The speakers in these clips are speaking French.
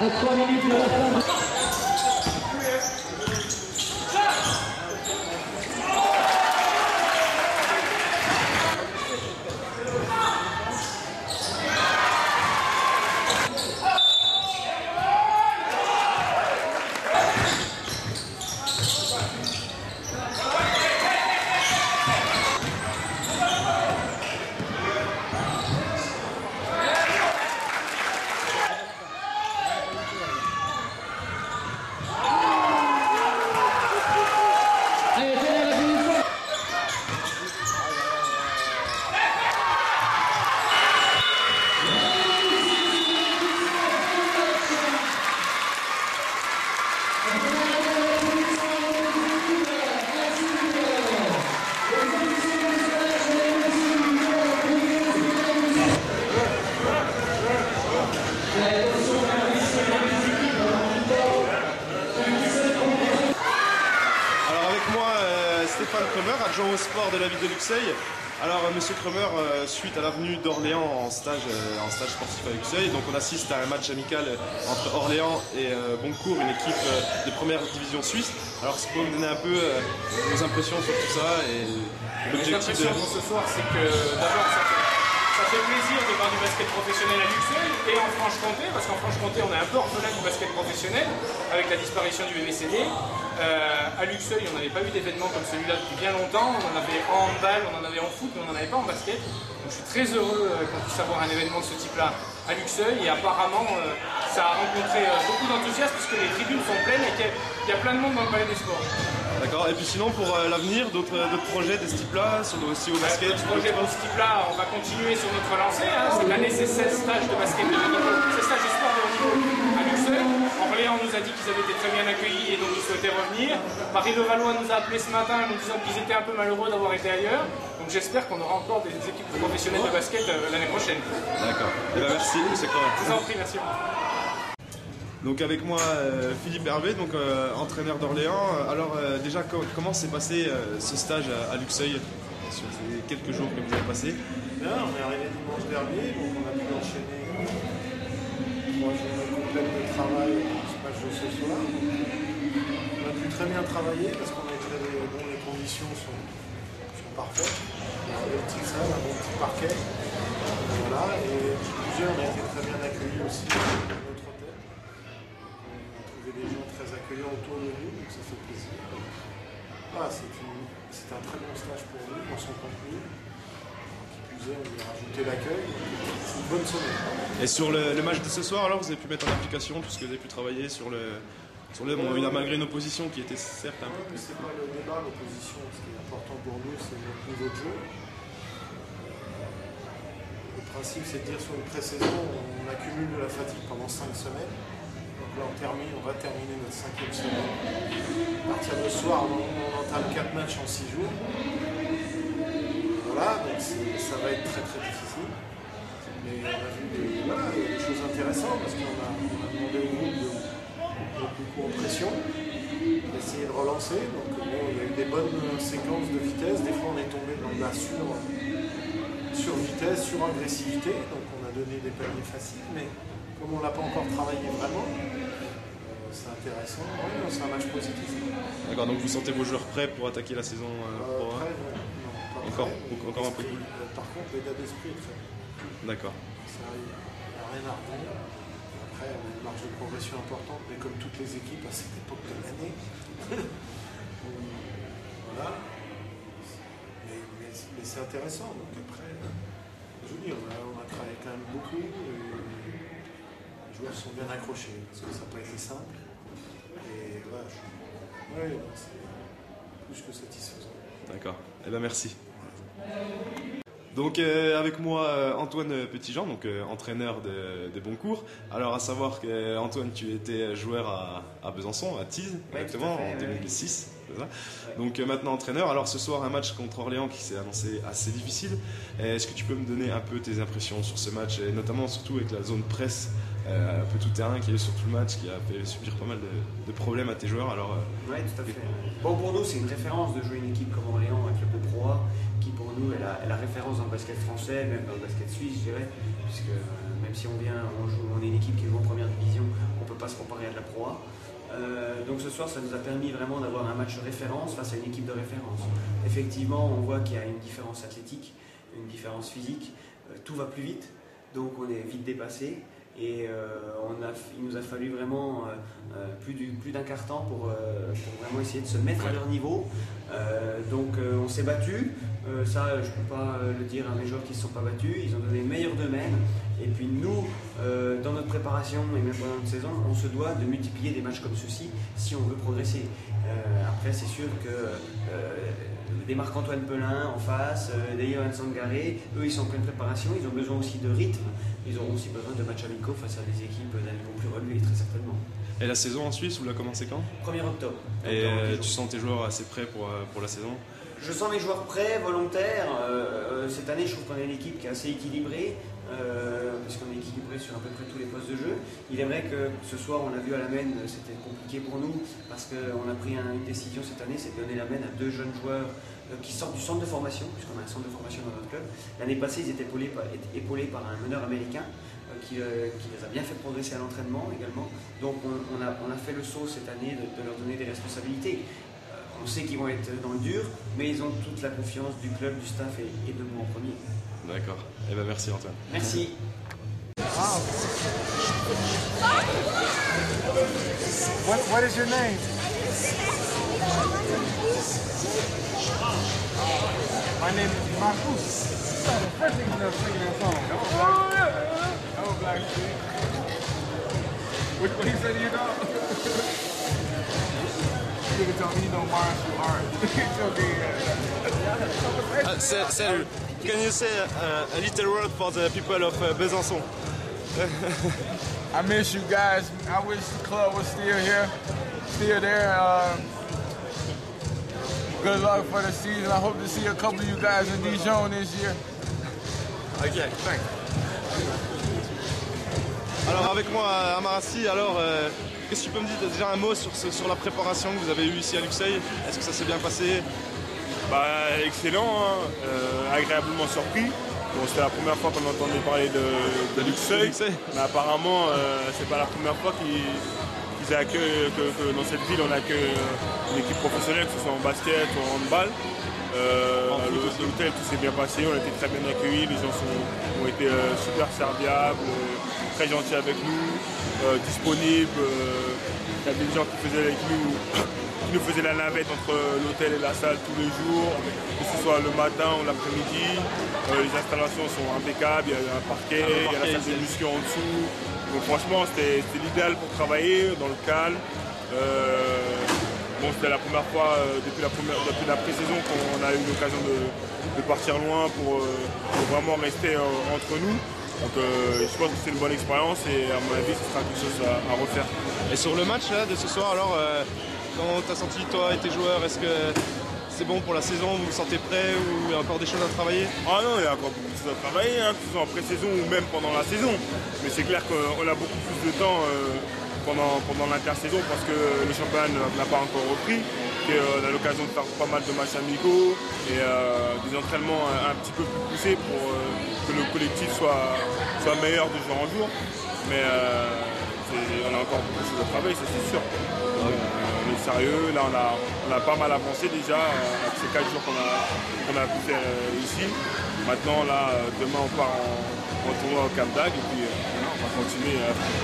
À 3 minutes de la fin. Stéphane Kremer, adjoint au sport de la ville de Luxeuil. Alors Monsieur Kremer, suite à l'avenue d'Orléans en stage sportif à Luxeuil, donc on assiste à un match amical entre Orléans et Boncourt, une équipe de première division suisse. Alors est-ce que vous pouvez me donner un peu vos impressions sur tout ça et l'objectif de... pour ce soir, c'est que d'abord ça fait plaisir de voir du basket professionnel à Luxeuil et en Franche-Comté, parce qu'en Franche-Comté on est un peu orphelin du basket professionnel avec la disparition du BVCD. À Luxeuil, on n'avait pas eu d'événement comme celui-là depuis bien longtemps. On en avait en handball, on en avait en foot, mais on n'en avait pas en basket. Donc je suis très heureux qu'on puisse avoir un événement de ce type-là à Luxeuil. Et apparemment, ça a rencontré beaucoup d'enthousiasme puisque les tribunes sont pleines et qu'il y a plein de monde dans le palais des sports. D'accord. Et puis sinon, pour l'avenir, d'autres projets de ce type-là, aussi au basket? D'autres projets de ce type-là, on va continuer sur notre lancée. Cette année, c'est 16 stages de basket de haut niveau, 16 stages de sport de haut niveau à Luxeuil. Orléans nous a dit qu'ils avaient été très bien accueillis et donc ils souhaitaient revenir. Paris-Levallois nous a appelé ce matin nous disant qu'ils étaient un peu malheureux d'avoir été ailleurs. Donc j'espère qu'on aura encore des équipes professionnelles de basket l'année prochaine. D'accord. Eh bien, merci, c'est correct. Je vous en prie, merci. Donc avec moi Philippe Hervé, donc entraîneur d'Orléans. Alors déjà comment s'est passé ce stage à Luxeuil sur ces quelques jours que vous avez passés? Bien, on est arrivé dimanche dernier, donc on a pu enchaîner 3 journées complètes de travail ce match de ce soir. On a pu très bien travailler parce qu'on a été bon, les conditions sont parfaites. On a des petites salles, un bon petit parquet. Voilà, et plusieurs on a été très bien accueillis aussi dans notre hôtel. On a trouvé des gens très accueillants autour de nous, donc ça fait plaisir. Voilà, c'est un très bon stage pour nous, dans son contenu. Qui plus est, on lui a rajouté l'accueil, c'est une bonne semaine. Et sur le match de ce soir, alors vous avez pu mettre en application tout ce que vous avez pu travailler sur le bon, malgré une opposition qui était certes un peu plus... C'est pas le débat, l'opposition. Ce qui est important pour nous, c'est notre niveau de jeu. Le principe, c'est de dire sur une pré-saison, on accumule de la fatigue pendant 5 semaines. Donc là, on va terminer notre 5e semaine. À partir de ce soir, on entame 4 matchs en 6 jours. Voilà, donc ça va être très très difficile. Mais on a vu des choses intéressantes parce qu'on a demandé au groupe beaucoup en pression, essayer de relancer. Donc bon, il y a eu des bonnes séquences de vitesse. Des fois on est tombé dans de la sur vitesse, sur agressivité. Donc on a donné des paniers faciles, mais comme on ne l'a pas encore travaillé vraiment, c'est intéressant. Oui, c'est un match positif. D'accord, donc vous sentez vos joueurs prêts pour attaquer la saison Prêts, non, pas encore un peu plus. Par contre, l'état d'esprit est très bon. D'accord. Il n'y a rien à redire. Après, on a une marge de progression importante, mais comme toutes les équipes à cette époque de l'année. Voilà. Mais c'est intéressant. Donc après, je veux dire, on a travaillé quand même beaucoup. Les joueurs sont bien accrochés, parce que ça n'a pas été simple. Et voilà, c'est plus que satisfaisant. D'accord. Eh bien, merci. Donc avec moi Antoine Petitjean, donc entraîneur de Boncourt. Alors à savoir que Antoine, tu étais joueur à Besançon, à Tise, exactement, en 2006. C'est ça. Donc maintenant entraîneur. Alors ce soir un match contre Orléans qui s'est annoncé assez difficile. Est-ce que tu peux me donner un peu tes impressions sur ce match, et notamment surtout avec la zone presse, un peu tout terrain qui est sur tout le match, qui a fait subir pas mal de problèmes à tes joueurs. Alors oui, tout à fait. Bon, pour nous c'est une référence de jouer une équipe comme Orléans, un club de Pro A, qui pour nous est la référence dans le basket français, même dans le basket suisse, je dirais, puisque même si on est une équipe qui joue en première division, on ne peut pas se comparer à de la Pro A. Donc ce soir, ça nous a permis vraiment d'avoir un match référence face à une équipe de référence. Effectivement, on voit qu'il y a une différence athlétique, une différence physique, tout va plus vite, donc on est vite dépassé. Et il nous a fallu vraiment plus d'un quart temps pour vraiment essayer de se mettre à leur niveau. Donc on s'est battu, ça je ne peux pas le dire à mes joueurs qui ne se sont pas battus, ils ont donné le meilleur d'eux-mêmes. Et puis nous, dans notre préparation et même pendant notre saison, on se doit de multiplier des matchs comme ceux-ci si on veut progresser. Après c'est sûr que des Marc-Antoine Pelin en face, des Johan Sangaré, eux ils sont en pleine préparation, ils ont besoin aussi de rythme, ils auront aussi besoin de matchs amicaux face à des équipes d'un niveau plus relevé, très certainement. et la saison en Suisse, vous la commencez quand? 1er octobre. Et tu sens tes joueurs assez prêts pour la saison? Je sens mes joueurs prêts, volontaires. Cette année, je trouve qu'on a une équipe qui est assez équilibrée, puisqu'on est équilibré sur à peu près tous les postes de jeu. Il est vrai que ce soir, on l'a vu à la Maine, c'était compliqué pour nous, parce qu'on a pris une décision cette année, c'est de donner la Maine à 2 jeunes joueurs qui sortent du centre de formation, puisqu'on a un centre de formation dans notre club. L'année passée, ils étaient épaulés par un meneur américain qui les a bien fait progresser à l'entraînement également. Donc on a fait le saut cette année de leur donner des responsabilités. On sait qu'ils vont être dans le dur, mais ils ont toute la confiance du club, du staff et de nous en premier. D'accord. Eh ben merci Antoine. Merci. What is your name? My name is Marcus. The first thing you singing that song. Oh, black shit. What he said to you, dog? Nigga told me he know Marshall art. It's okay. Salut. Can you say a little word for the people of Besançon? I miss you guys. I wish the club was still here, still there. Good luck for the season. I hope to see a couple of you guys in Dijon this year. Ok, thanks. Alors avec moi Amarassi, alors qu'est-ce que tu peux me dire déjà un mot sur la préparation que vous avez eue ici à Luxeuil? Est-ce que ça s'est bien passé? Excellent, hein. Agréablement surpris. Bon, c'était la première fois qu'on entendait parler de Luxeuil, mais apparemment c'est pas la première fois qu'ils accueillent, que dans cette ville on accueille une équipe professionnelle, que ce soit en basket ou en handball. L'hôtel, tout s'est bien passé, on a été très bien accueillis, les gens ont été super serviables, très gentils avec nous, disponibles. Il y a des gens qui faisaient avec nous, qui nous faisaient la navette entre l'hôtel et la salle tous les jours, que ce soit le matin ou l'après-midi. Les installations sont impeccables, il y a un parquet, il y a la salle de muscu en dessous. Donc franchement c'était l'idéal pour travailler dans le calme. Bon, c'était la première fois depuis la pré-saison qu'on a eu l'occasion de partir loin pour vraiment rester entre nous. Donc je pense que c'est une bonne expérience et à mon avis ce sera quelque chose à refaire. Et sur le match là, de ce soir, alors comment t'as senti toi et tes joueurs? Est-ce que c'est bon pour la saison? Vous vous sentez prêts ou il y a encore des choses à travailler? Ah non, il y a encore beaucoup de choses à travailler, hein, que ce soit en pré-saison ou même pendant la saison. Mais c'est clair qu'on a beaucoup plus de temps pendant l'intersaison parce que le championnat n'a pas encore repris. On a l'occasion de faire pas mal de matchs amicaux et des entraînements un petit peu plus poussés pour que le collectif soit meilleur de jour en jour. Mais on a encore beaucoup de choses à travailler, ça c'est sûr. On est sérieux, là on a pas mal avancé déjà avec ces 4 jours qu'on a pu faire ici. Maintenant là, demain on part en tournoi au Cap d'Agde et puis on va continuer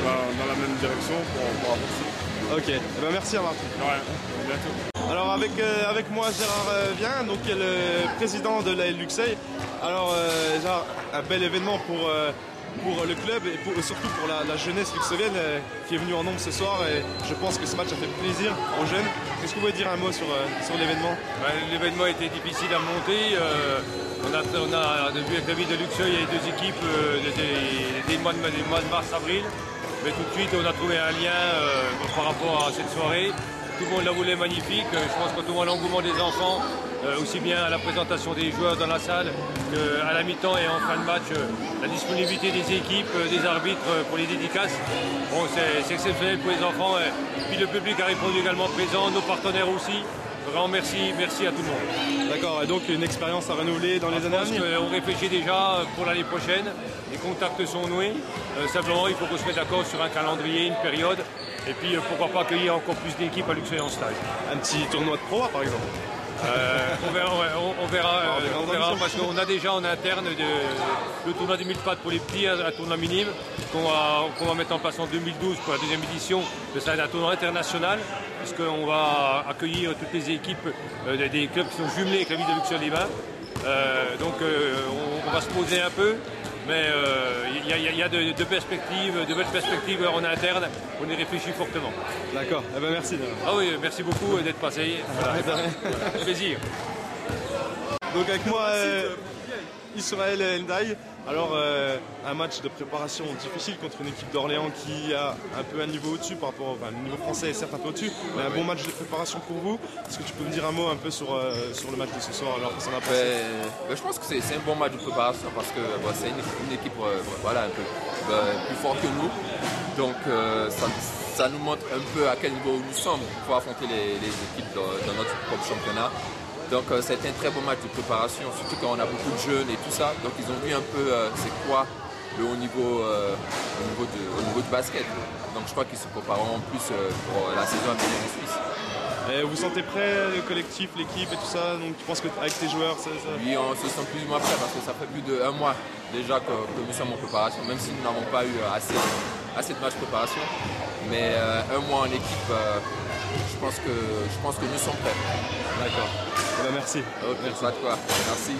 dans la même direction pour avancer. Ok, ben merci à Martin. Ouais, à bientôt. Alors avec moi Gérard Vien, donc qui est le président de l'AL Luxeuil. Alors Gérard, un bel événement pour le club et surtout pour la jeunesse luxeuvienne qui est venue en nombre ce soir et je pense que ce match a fait plaisir aux jeunes. Est-ce que vous pouvez dire un mot sur l'événement? L'événement était difficile à monter. On a vu avec la ville de Luxeuil, il y a deux équipes des mois de mars-avril. Mais tout de suite, on a trouvé un lien par rapport à cette soirée. Tout le monde la voulait magnifique. Je pense que quand on voit l'engouement des enfants, aussi bien à la présentation des joueurs dans la salle qu'à la mi-temps et en fin de match, la disponibilité des équipes, des arbitres pour les dédicaces, bon, c'est exceptionnel pour les enfants. Puis le public a répondu également présent, nos partenaires aussi. Vraiment merci à tout le monde. D'accord, et donc une expérience à renouveler dans les années à venir. On réfléchit déjà pour l'année prochaine, les contacts sont noués. Simplement, il faut qu'on se mette d'accord sur un calendrier, une période, et puis pourquoi pas accueillir encore plus d'équipes à Luxeuil en stage. Un petit tournoi de Pro A par exemple. On verra parce qu'on a déjà en interne le tournoi des 1000 pattes pour les petits, un tournoi minime qu'on va mettre en place en 2012 pour la deuxième édition. Ça va être un tournoi international puisqu'on va accueillir toutes les équipes des clubs qui sont jumelés avec la ville de Luxeuil-les-Bains. Donc on va se poser un peu. Mais il y a de belles perspectives en interne, on y réfléchit fortement. D'accord, eh ben merci. Ah oui, merci beaucoup d'être passé. Voilà. Plaisir. Donc avec moi, Israël Ndiaye. Alors un match de préparation difficile contre une équipe d'Orléans qui a un peu un niveau au-dessus par rapport le niveau français est certes un peu au-dessus, mais un bon match de préparation pour vous. Est-ce que tu peux me dire un mot un peu sur le match de ce soir alors que ça n'a pas je pense que c'est un bon match de préparation parce que c'est une équipe voilà, un peu plus forte que nous. Donc ça nous montre un peu à quel niveau nous sommes pour affronter les équipes dans notre propre championnat. Donc c'était un très bon match de préparation, surtout quand on a beaucoup de jeunes et tout ça. Donc ils ont vu un peu c'est quoi le haut niveau au niveau du basket. Donc je crois qu'ils se prépareront en plus pour la saison à venir en Suisse. Et vous sentez prêt, le collectif, l'équipe et tout ça? Donc tu penses qu'avec tes joueurs, ça... Oui, on se sent plus ou moins prêt parce que ça fait plus d'1 mois déjà que nous sommes en préparation, même si nous n'avons pas eu assez de matchs de préparation. Mais 1 mois en équipe, je pense que nous sommes prêts. D'accord. Eh ben merci. Ok, merci à toi. Merci.